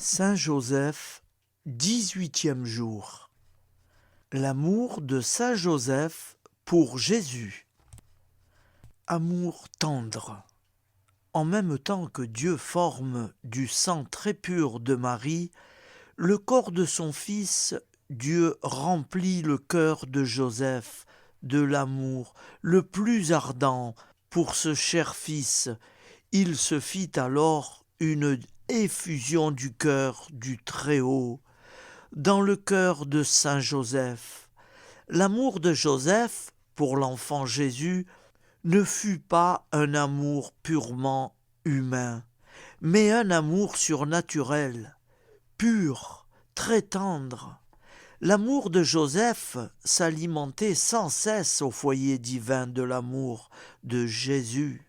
Saint Joseph, 18e jour. L'amour de Saint Joseph pour Jésus. Amour tendre. En même temps que Dieu forme du sang très pur de Marie, le corps de son Fils, Dieu remplit le cœur de Joseph de l'amour le plus ardent pour ce cher Fils. Il se fit alors une effusion du cœur du Très-Haut dans le cœur de Saint Joseph. L'amour de Joseph pour l'enfant Jésus ne fut pas un amour purement humain, mais un amour surnaturel, pur, très tendre. L'amour de Joseph s'alimentait sans cesse au foyer divin de l'amour de Jésus.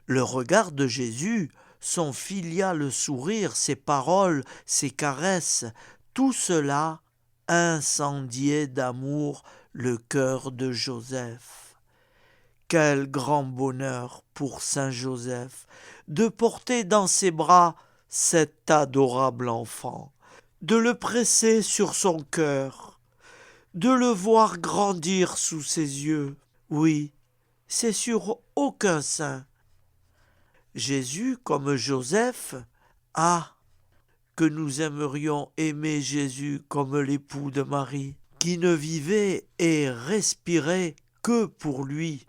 Le regard de Jésus, son filial sourire, ses paroles, ses caresses, tout cela incendiait d'amour le cœur de Joseph. Quel grand bonheur pour Saint Joseph de porter dans ses bras cet adorable enfant, de le presser sur son cœur, de le voir grandir sous ses yeux. Oui, c'est sur aucun saint. Jésus, comme Joseph, que nous aimerions aimer Jésus comme l'époux de Marie, qui ne vivait et respirait que pour lui.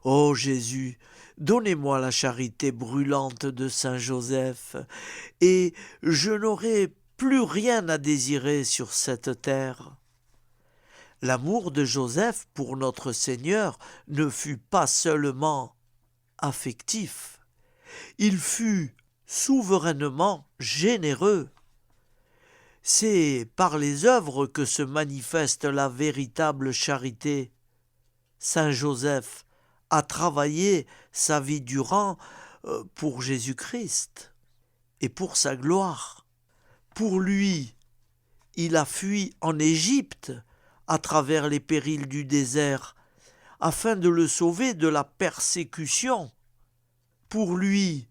Ô Jésus, donnez-moi la charité brûlante de Saint Joseph, et je n'aurai plus rien à désirer sur cette terre. L'amour de Joseph pour notre Seigneur ne fut pas seulement affectif, il fut souverainement généreux. C'est par les œuvres que se manifeste la véritable charité. Saint Joseph a travaillé sa vie durant pour Jésus-Christ et pour sa gloire. Pour lui, il a fui en Égypte à travers les périls du désert afin de le sauver de la persécution. Pour lui,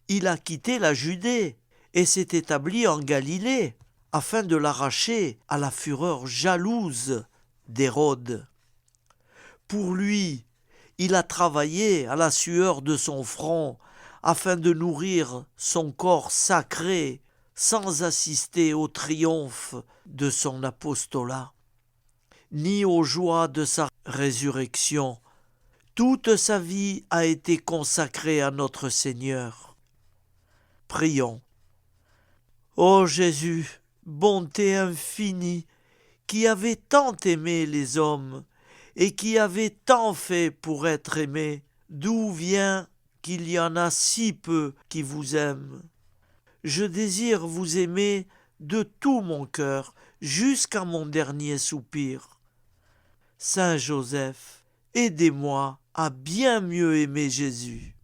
il a quitté la Judée et s'est établi en Galilée afin de l'arracher à la fureur jalouse d'Hérode. Pour lui, il a travaillé à la sueur de son front afin de nourrir son corps sacré sans assister au triomphe de son apostolat, ni aux joies de sa résurrection. Toute sa vie a été consacrée à notre Seigneur. Prions. Ô Jésus, bonté infinie, qui avait tant aimé les hommes et qui avait tant fait pour être aimé, d'où vient qu'il y en a si peu qui vous aiment? Je désire vous aimer de tout mon cœur jusqu'à mon dernier soupir. Saint Joseph, aidez-moi à bien mieux aimer Jésus.